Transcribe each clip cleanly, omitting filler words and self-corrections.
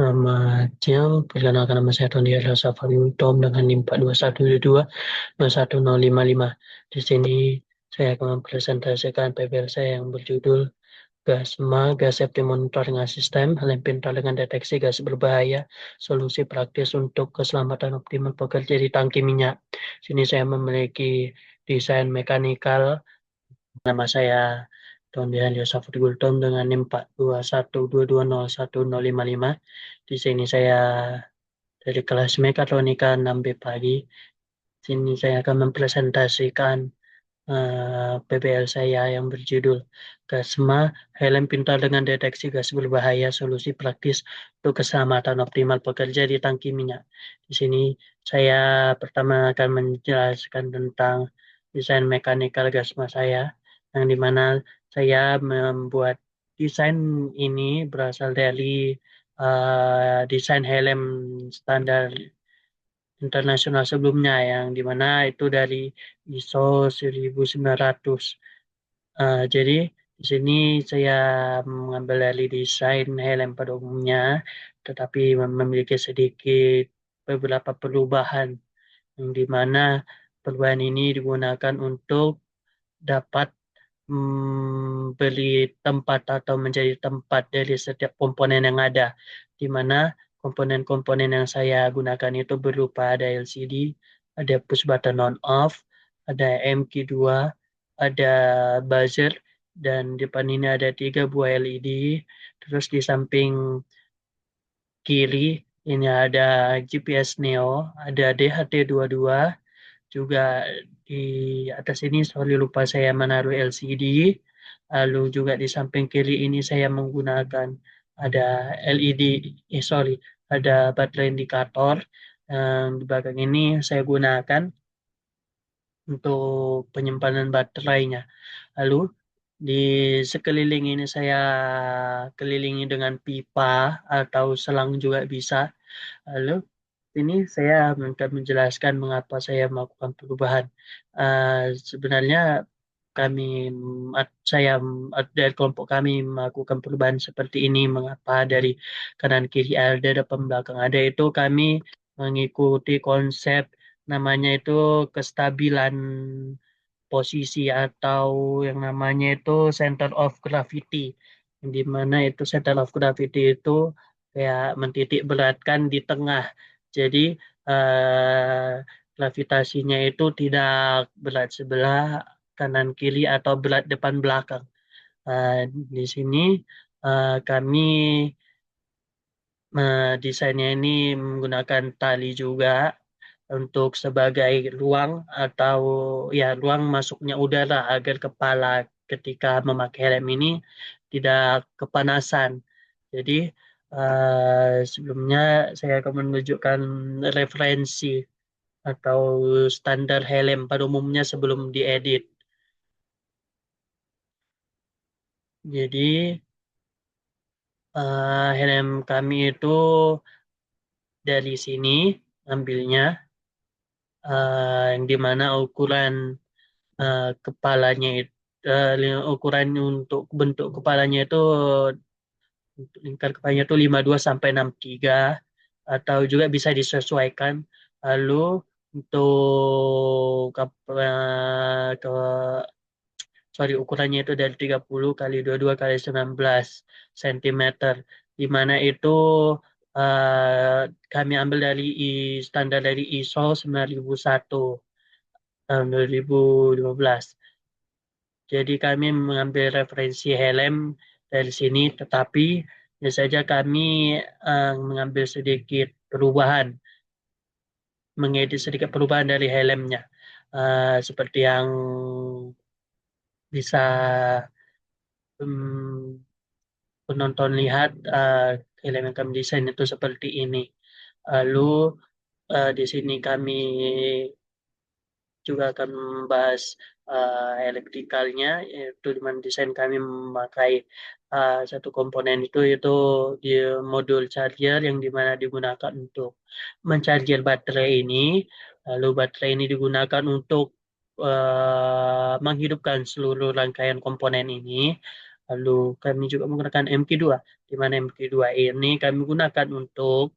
Selamat siang, perkenalkan nama saya Tony Safari Tom dengan NIM 42122 21055. Di sini saya akan mempresentasikan PPL saya yang berjudul GASMA, Gas Safety Monitoring System, lem pintar dengan deteksi gas berbahaya, solusi praktis untuk keselamatan optimal pekerja di tangki minyak. Sini saya memiliki desain mekanikal. Nama saya Tony Yosafat Gultom dengan NIM 42122011055. Di sini saya dari kelas Mekatronika 6B pagi. Sini saya akan mempresentasikan PBL saya yang berjudul GASMA, helm pintar dengan deteksi gas berbahaya, solusi praktis untuk keselamatan optimal pekerja di tangki minyak. Di sini saya pertama akan menjelaskan tentang desain mekanikal GASMA saya, yang dimana saya membuat desain ini berasal dari desain helm standar internasional sebelumnya yang dimana itu dari ISO 1900. Jadi di sini saya mengambil dari desain helm pada umumnya, tetapi memiliki sedikit beberapa perubahan yang dimana perubahan ini digunakan untuk dapat beli tempat atau menjadi tempat dari setiap komponen yang ada, di mana komponen-komponen yang saya gunakan itu berupa ada LCD, ada push button on off, ada MQ2, ada buzzer, dan depan ini ada 3 buah LED. Terus di samping kiri ini ada GPS Neo, ada DHT22, juga di atas ini, sorry lupa saya menaruh LCD. Lalu juga di samping kiri ini saya menggunakan ada LED, sorry, ada baterai indikator. Di belakang ini saya gunakan untuk penyimpanan baterainya. Lalu di sekeliling ini saya kelilingi dengan pipa atau selang juga bisa. Lalu ini saya akan menjelaskan mengapa saya melakukan perubahan. Sebenarnya kami, saya dari kelompok kami melakukan perubahan seperti ini. Mengapa dari kanan kiri ada, depan belakang ada, itu kami mengikuti konsep namanya itu kestabilan posisi atau yang namanya itu center of gravity. Di mana itu center of gravity itu kayak mentitik beratkan di tengah. Jadi gravitasinya itu tidak berat sebelah kanan kiri atau berat depan belakang. Eh, di sini kami desainnya ini menggunakan tali juga untuk sebagai ruang atau ya ruang masuknya udara agar kepala ketika memakai helm ini tidak kepanasan. Jadi sebelumnya saya akan menunjukkan referensi atau standar helm pada umumnya sebelum diedit. Jadi helm kami itu dari sini ambilnya, yang dimana ukuran kepalanya itu, ukuran untuk bentuk kepalanya itu, untuk lingkar kepalanya itu 52 sampai 63, atau juga bisa disesuaikan. Lalu untuk ke sorry, ukurannya itu dari 30 kali 22 kali 19 cm, di mana itu kami ambil dari standar dari ISO 9001 tahun 2015. Jadi kami mengambil referensi helm dari sini, tetapi ya saja kami mengambil sedikit perubahan, mengedit sedikit perubahan dari helmnya. Seperti yang bisa um, penonton lihat, helm yang kami desain itu seperti ini. Lalu di sini kami juga akan membahas elektrikalnya, yaitu di mana desain kami memakai satu komponen itu, yaitu di modul charger yang dimana digunakan untuk mencharger baterai ini. Lalu baterai ini digunakan untuk menghidupkan seluruh rangkaian komponen ini. Lalu kami juga menggunakan MQ2, di mana MQ2 ini kami gunakan untuk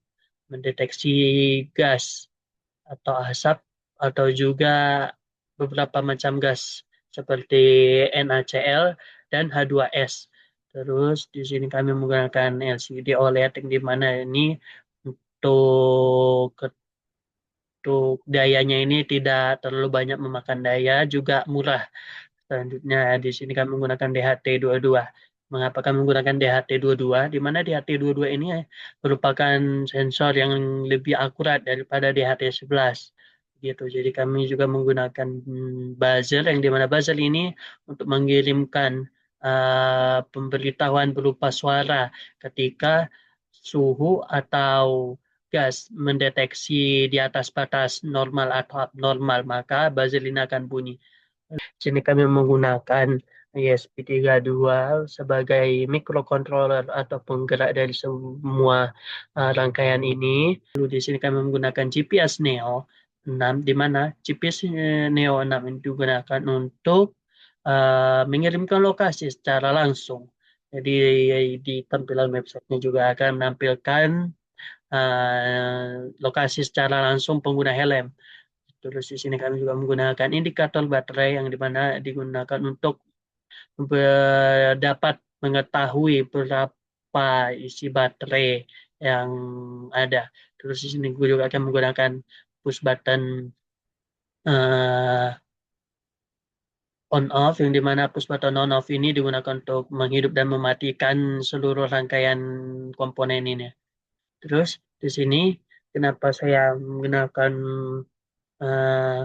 mendeteksi gas atau asap atau juga beberapa macam gas seperti NaCl dan H2S. Terus di sini kami menggunakan LCD OLED yang di mana ini untuk dayanya ini tidak terlalu banyak memakan daya, juga murah. Selanjutnya di sini kami menggunakan DHT22. Mengapa kami menggunakan DHT22? Di mana DHT22 ini merupakan sensor yang lebih akurat daripada DHT11. Gitu. Jadi kami juga menggunakan buzzer yang dimana buzzer ini untuk mengirimkan pemberitahuan berupa suara ketika suhu atau gas mendeteksi di atas batas normal atau abnormal, maka buzzer ini akan bunyi. Sini kami menggunakan ESP32 sebagai microcontroller atau penggerak dari semua rangkaian ini. Lalu di sini kami menggunakan GPS Neo 6, di mana GPS Neo 6 ini digunakan untuk mengirimkan lokasi secara langsung. Jadi di tampilan websitenya juga akan menampilkan lokasi secara langsung pengguna helm. Terus di sini kami juga menggunakan indikator baterai yang dimana digunakan untuk dapat mengetahui berapa isi baterai yang ada. Terus di sini gue juga akan menggunakan push button eh, on off yang dimana push button on off ini digunakan untuk menghidup dan mematikan seluruh rangkaian komponen ini. Terus di sini kenapa saya menggunakan eh,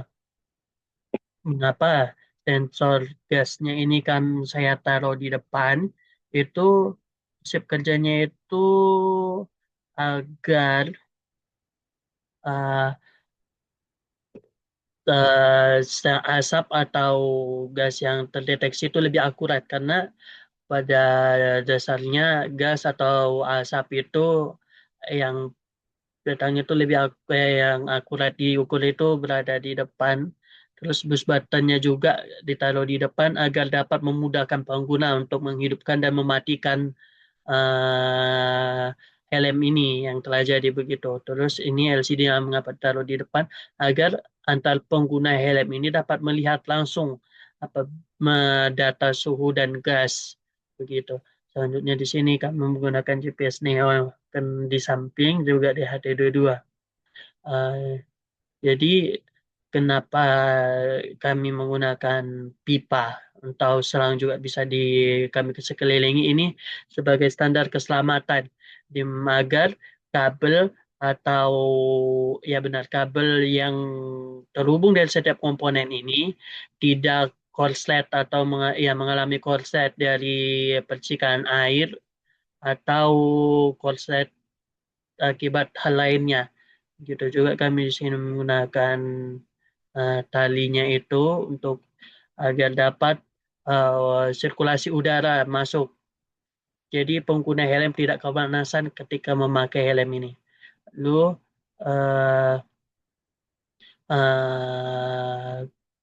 mengapa sensor gasnya ini kan saya taruh di depan itu sip kerjanya itu agar uh, asap atau gas yang terdeteksi itu lebih akurat karena pada dasarnya gas atau asap itu yang datangnya itu yang akurat diukur itu berada di depan. Terus bus buttonnya juga ditaruh di depan agar dapat memudahkan pengguna untuk menghidupkan dan mematikan eh, helm ini yang telah jadi begitu. Terus ini LCD yang mengapa taruh di depan agar antar pengguna helm ini dapat melihat langsung apa data suhu dan gas begitu. Selanjutnya di sini kami menggunakan GPS Neo dan di samping juga di HD22. Eh, jadi kenapa kami menggunakan pipa atau selang juga bisa kami sekelilingi ini sebagai standar keselamatan di agar kabel atau ya benar kabel yang terhubung dari setiap komponen ini tidak korslet atau mengalami korslet dari percikan air atau korslet akibat hal lainnya. Gitu juga kami di sini menggunakan talinya itu untuk agar dapat sirkulasi udara masuk. Jadi pengguna helm tidak kepanasan ketika memakai helm ini. Lalu eh,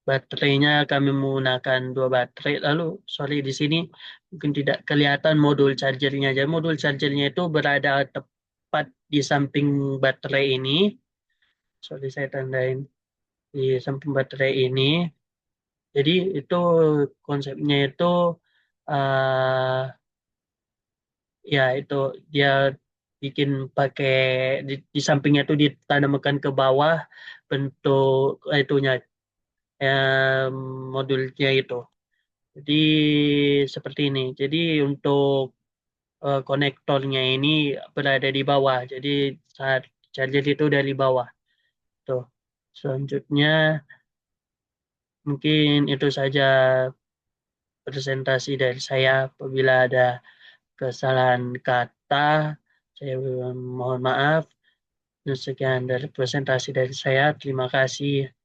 baterainya kami menggunakan dua baterai. Lalu sorry di sini mungkin tidak kelihatan modul chargernya. Jadi modul chargernya itu berada tepat di samping baterai ini. Sorry saya tandain di samping baterai ini. Jadi itu konsepnya itu eh ya itu dia bikin pakai di sampingnya itu ditanamkan ke bawah bentuk itunya em, modulnya itu. Jadi seperti ini. Jadi untuk konektornya ini berada di bawah. Jadi saat charger itu dari bawah. Tuh. Selanjutnya mungkin itu saja presentasi dari saya. Apabila ada kesalahan kata, saya mohon maaf. Dan sekian dari presentasi dari saya. Terima kasih.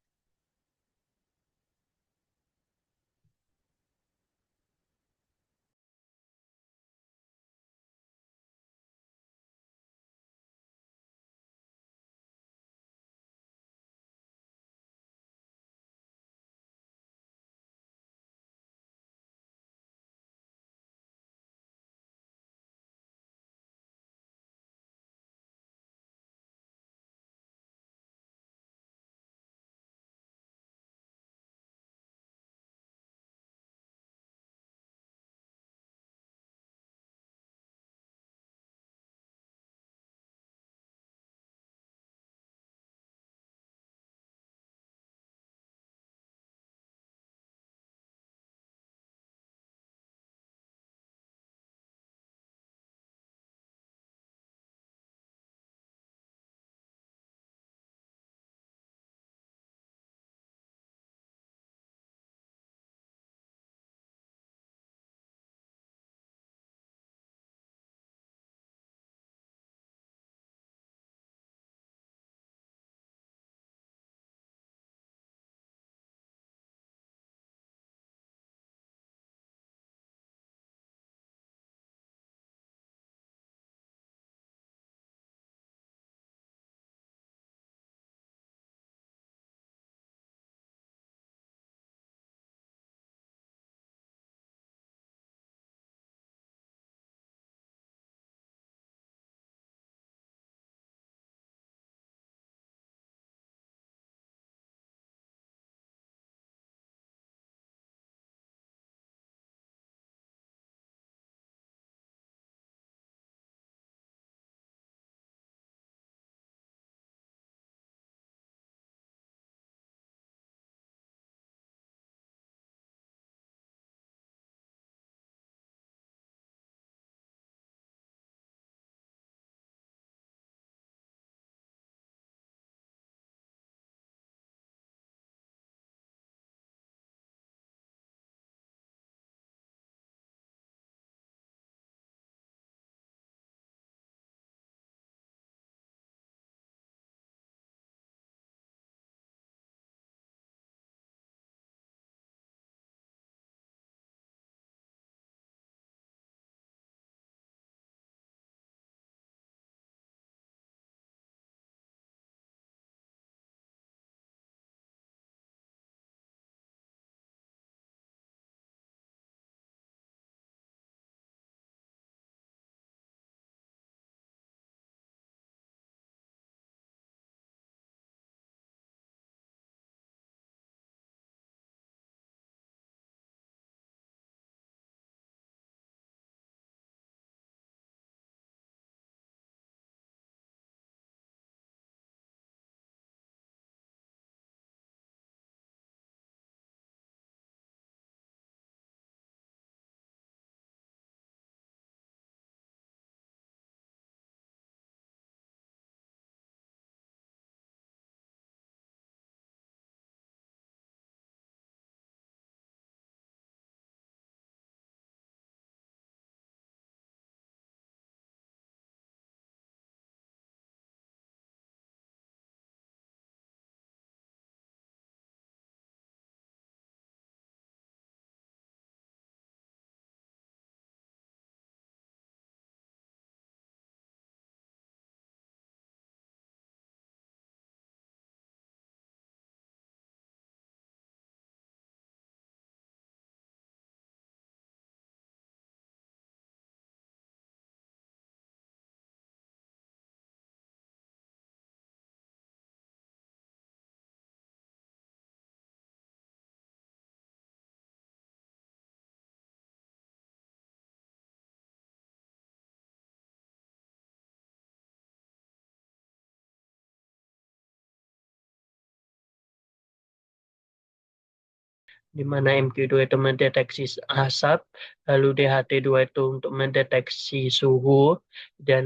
di mana MQ2 itu mendeteksi asap, lalu DHT2 itu untuk mendeteksi suhu, dan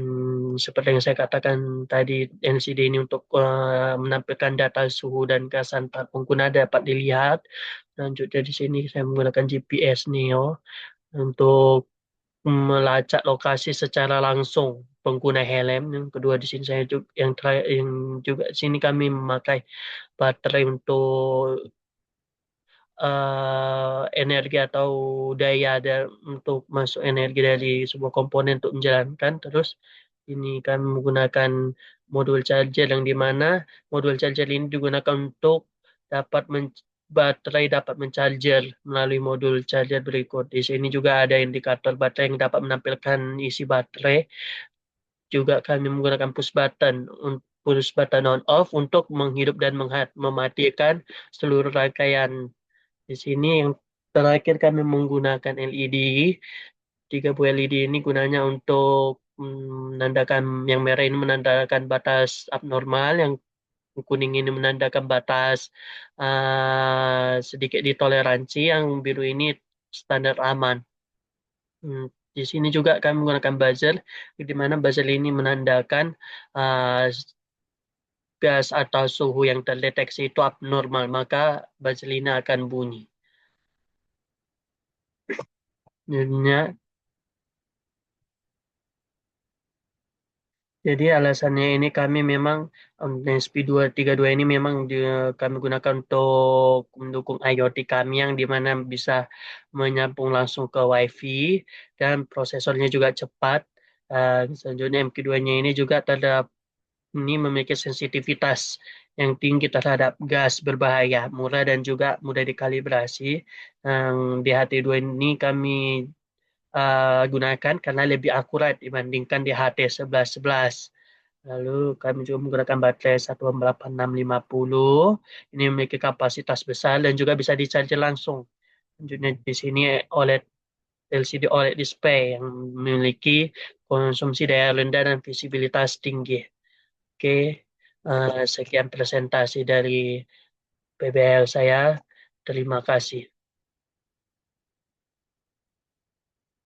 seperti yang saya katakan tadi, LCD ini untuk menampilkan data suhu dan kesan pengguna dapat dilihat. Selanjutnya di sini saya menggunakan GPS Neo untuk melacak lokasi secara langsung pengguna helm. Yang kedua di sini saya juga yang juga di sini kami memakai baterai untuk energi atau daya untuk masuk energi dari sebuah komponen untuk menjalankan. Terus ini kami menggunakan modul charger yang dimana modul charger ini digunakan untuk dapat baterai dapat mencharger melalui modul charger berikut. Di sini juga ada indikator baterai yang dapat menampilkan isi baterai. Juga kami menggunakan push button on off untuk menghidup dan mematikan seluruh rangkaian. Di sini yang terakhir kami menggunakan LED. Tiga buah LED ini gunanya untuk menandakan, yang merah ini menandakan batas abnormal, yang kuning ini menandakan batas sedikit ditoleransi, yang biru ini standar aman. Hmm, Di sini juga kami menggunakan buzzer, di mana buzzer ini menandakan uh, gas atau suhu yang terdeteksi itu abnormal, maka buzzer ini akan bunyi. Jadinya Jadi alasannya ini kami memang SP232 ini memang kami gunakan untuk mendukung IoT kami, yang dimana bisa menyambung langsung ke WiFi, dan prosesornya juga cepat. Selanjutnya MQ2-nya ini juga ini memiliki sensitivitas yang tinggi terhadap gas berbahaya, murah dan juga mudah dikalibrasi. Yang DHT2 ini kami gunakan karena lebih akurat dibandingkan DHT1111. Lalu kami juga menggunakan baterai 186550. Ini memiliki kapasitas besar dan juga bisa di-charge langsung. Selanjutnya di sini OLED LCD OLED display yang memiliki konsumsi daya rendah dan visibilitas tinggi. Oke, sekian presentasi dari PBL saya. Terima kasih.